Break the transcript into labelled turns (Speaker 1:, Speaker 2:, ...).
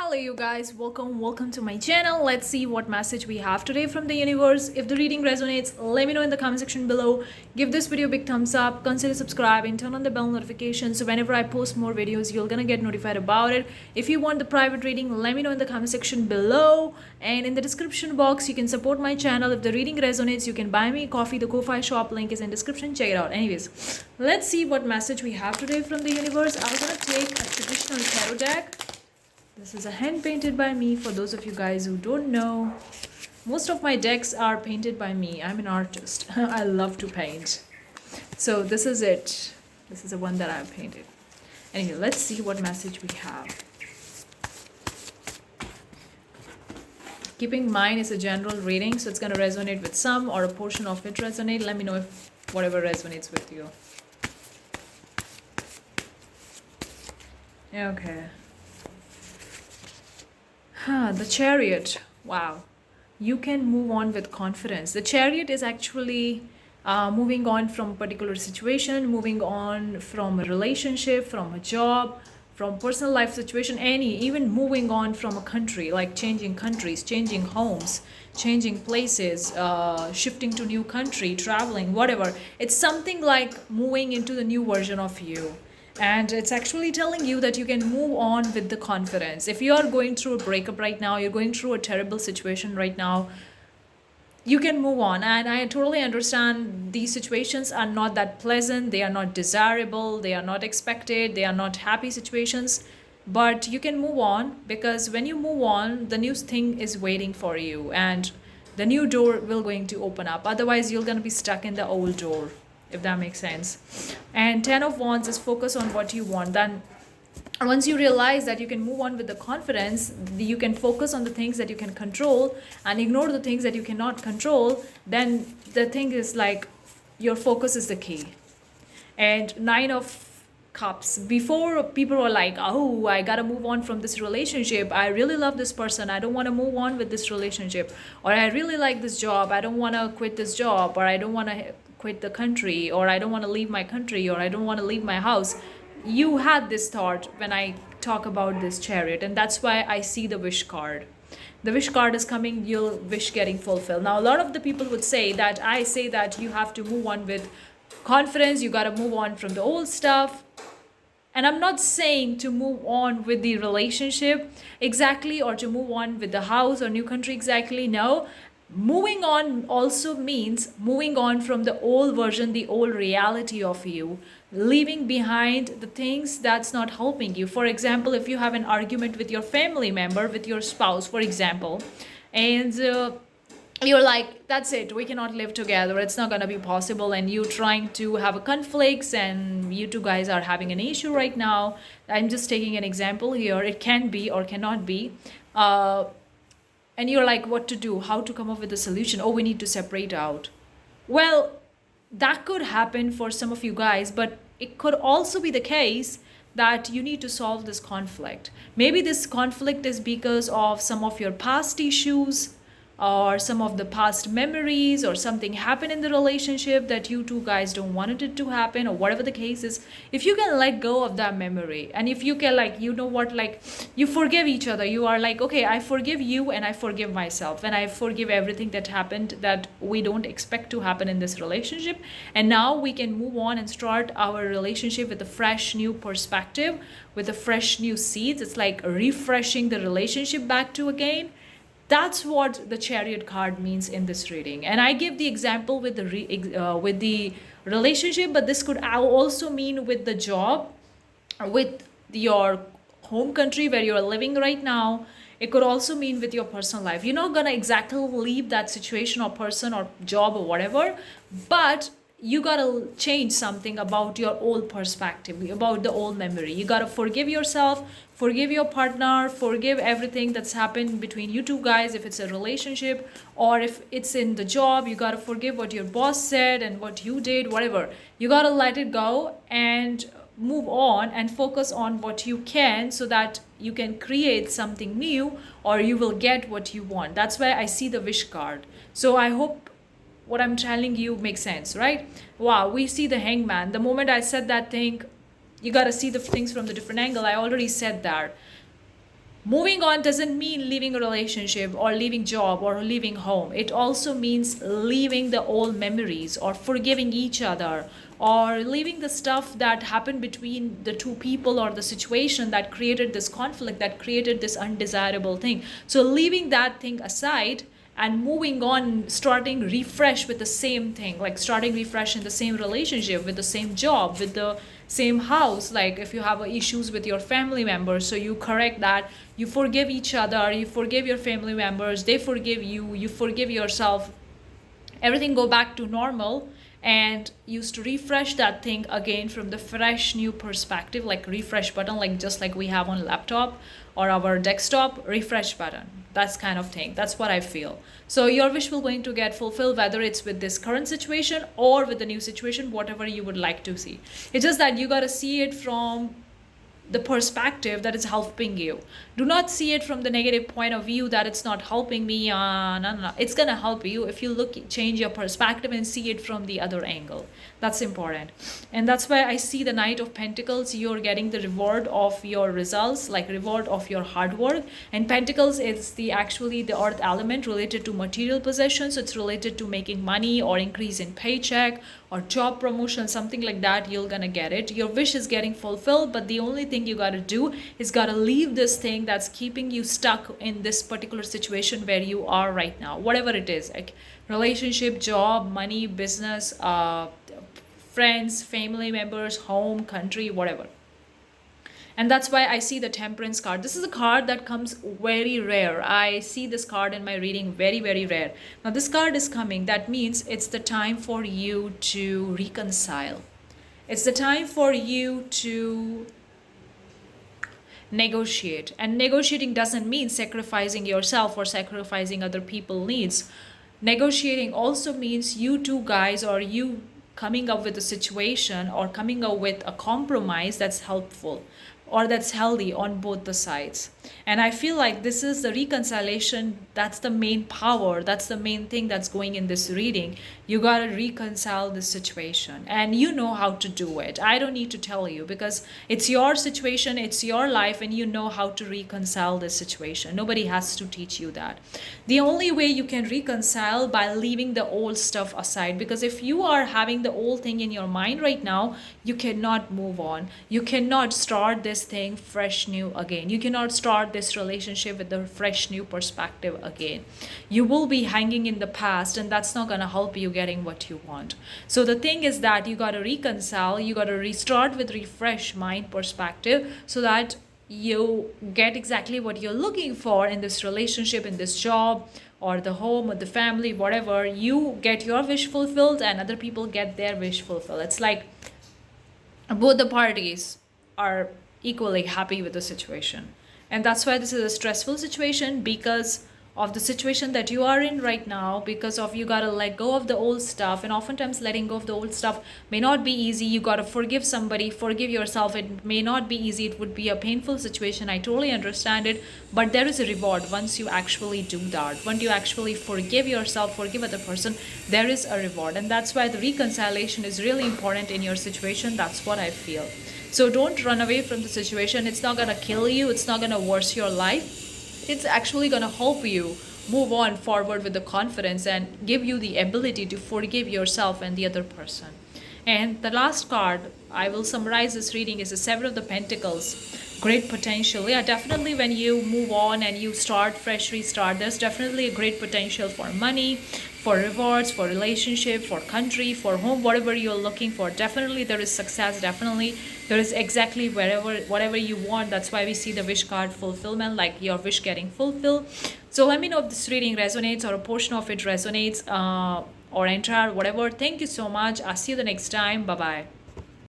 Speaker 1: Hello you guys, welcome to my channel. Let's see what message we have today from the universe. If the reading resonates, let me know in the comment section below. Give this video a big thumbs up, consider subscribe and turn on the bell notification so whenever I post more videos you're gonna get notified about it. If you want the private reading, let me know in the comment section below, and in the description box you can support my channel. If the reading resonates, you can buy me coffee. The Ko-Fi shop link is in description. Check it out. Anyways, let's see what message we have today from the universe. I'm gonna take a traditional tarot deck. This is a hand painted by me. For those of you guys who don't know, most of my decks are painted by me. I'm an artist. I love to paint. So this is it. This is the one that I've painted. Anyway, let's see what message we have. Keeping in mind it's a general reading, so it's going to resonate with some or a portion of it resonate. Let me know if whatever resonates with you. Okay. The Chariot. Wow. You can move on with confidence. The Chariot is actually moving on from a particular situation, moving on from a relationship, from a job, from personal life situation, even moving on from a country, like changing countries, changing homes, changing places, shifting to new country, traveling, whatever. It's something like moving into the new version of you. And it's actually telling you that you can move on with the confidence. If you are going through a breakup right now, you're going through a terrible situation right now, you can move on. And I totally understand these situations are not that pleasant, they are not desirable, they are not expected, they are not happy situations. But you can move on, because when you move on, the new thing is waiting for you and the new door will going to open up. Otherwise, you're going to be stuck in the old door, if that makes sense. And 10 of Wands is focus on what you want. Then once you realize that you can move on with the confidence, you can focus on the things that you can control and ignore the things that you cannot control. Then the thing is like your focus is the key. And 9 of Cups. Before, people were like, oh, I gotta move on from this relationship, I really love this person, I don't want to move on with this relationship, or I really like this job, I don't want to quit this job, or I don't want to quit the country, or I don't want to leave my country, or I don't want to leave my house. You had this thought when I talk about this Chariot, and that's why I see the wish card. The wish card is coming, you'll wish getting fulfilled. Now a lot of the people would say that I say that you have to move on with confidence, you got to move on from the old stuff. And I'm not saying to move on with the relationship exactly, or to move on with the house or new country exactly. No, moving on also means moving on from the old version, the old reality of you, leaving behind the things that's not helping you. For example, if you have an argument with your family member, with your spouse, for example, and you're like, that's it, we cannot live together, it's not going to be possible, and you trying to have a conflicts, and you two guys are having an issue right now. I'm just taking an example here, it can be or cannot be, and you're like, what to do, how to come up with a solution? Oh, we need to separate out. Well, that could happen for some of you guys, but it could also be the case that you need to solve this conflict. Maybe this conflict is because of some of your past issues, or some of the past memories, or something happened in the relationship that you two guys don't want it to happen, or whatever the case is. If you can let go of that memory, and if you can, like, you know what, like, you forgive each other, you are like, okay, I forgive you and I forgive myself, and I forgive everything that happened that we don't expect to happen in this relationship, and now we can move on and start our relationship with a fresh new perspective, with a fresh new seeds. It's like refreshing the relationship back to again. That's what the Chariot card means in this reading. And I give the example with the relationship, but this could also mean with the job, with your home country where you're living right now. It could also mean with your personal life. You're not gonna exactly leave that situation or person or job or whatever, but you gotta change something about your old perspective, about the old memory. You gotta forgive yourself, forgive your partner, forgive everything that's happened between you two guys. If it's a relationship or if it's in the job, you gotta forgive what your boss said and what you did, whatever. You gotta let it go and move on and focus on what you can, so that you can create something new, or you will get what you want. That's why I see the wish card. So I hope what I'm telling you makes sense, right? Wow, we see the Hangman. The moment I said that thing, you got to see the things from the different angle. I already said that. Moving on doesn't mean leaving a relationship or leaving job or leaving home. It also means leaving the old memories or forgiving each other or leaving the stuff that happened between the two people or the situation that created this conflict, that created this undesirable thing. So leaving that thing aside and moving on, starting refresh with the same thing, like starting refresh in the same relationship, with the same job, with the same house. Like if you have issues with your family members, so you correct that, you forgive each other, you forgive your family members, they forgive you, you forgive yourself, everything go back to normal, and used to refresh that thing again from the fresh new perspective, like refresh button, like just like we have on laptop or our desktop, refresh button, that's kind of thing. That's what I feel. So your wish will going to get fulfilled, whether it's with this current situation or with the new situation, whatever you would like to see. It's just that you got to see it from the perspective that is helping you. Do not see it from the negative point of view that it's not helping me. No. It's gonna help you if you change your perspective and see it from the other angle. That's important. And that's why I see the Knight of Pentacles. You're getting the reward of your results, like reward of your hard work. And Pentacles is actually the earth element related to material possessions. So it's related to making money or increase in paycheck or job promotion, something like that. You're gonna get it. Your wish is getting fulfilled, but the only thing you gotta do is gotta leave this thing that's keeping you stuck in this particular situation where you are right now, whatever it is, like relationship, job, money, business, friends, family members, home, country, whatever. And that's why I see the Temperance card. This is a card that comes very rare. I see this card in my reading very, very rare. Now this card is coming. That means it's the time for you to reconcile. It's the time for you to negotiate. And negotiating doesn't mean sacrificing yourself or sacrificing other people's needs. Negotiating also means you two guys, or you coming up with a situation or coming up with a compromise that's helpful or that's healthy on both the sides. And I feel like this is the reconciliation. That's the main power. That's the main thing that's going in this reading. You got to reconcile this situation, and you know how to do it. I don't need to tell you, because it's your situation, it's your life, and you know how to reconcile this situation. Nobody has to teach you that. The only way you can reconcile by leaving the old stuff aside, because if you are having the old thing in your mind right now, you cannot move on. You cannot start this thing fresh new again. You cannot start this relationship with a fresh new perspective again. You will be hanging in the past, and that's not going to help you getting what you want. So the thing is that you got to reconcile, you got to restart with refresh mind perspective, so that you get exactly what you're looking for in this relationship, in this job, or the home, or the family, whatever. You get your wish fulfilled and other people get their wish fulfilled. It's like both the parties are equally happy with the situation. And that's why this is a stressful situation, because of the situation that you are in right now, because of you gotta let go of the old stuff. And oftentimes letting go of the old stuff may not be easy. You gotta forgive somebody, forgive yourself. It may not be easy. It would be a painful situation. I totally understand it, but there is a reward once you actually do that. Once you actually forgive yourself, forgive other person, there is a reward. And that's why the reconciliation is really important in your situation. That's what I feel. So don't run away from the situation. It's not gonna kill you. It's not gonna worse your life. It's actually going to help you move on forward with the confidence and give you the ability to forgive yourself and the other person. And the last card, I will summarize this reading, is the Seven of the Pentacles. Great potential. Yeah, definitely when you move on and you start fresh, restart, there's definitely a great potential for money, for rewards, for relationship, for country, for home, whatever you're looking for. Definitely there is success. Definitely there is exactly whatever you want. That's why we see the wish card fulfillment, like your wish getting fulfilled. So let me know if this reading resonates or a portion of it resonates, or entire, whatever. Thank you so much. I'll see you the next time. Bye bye.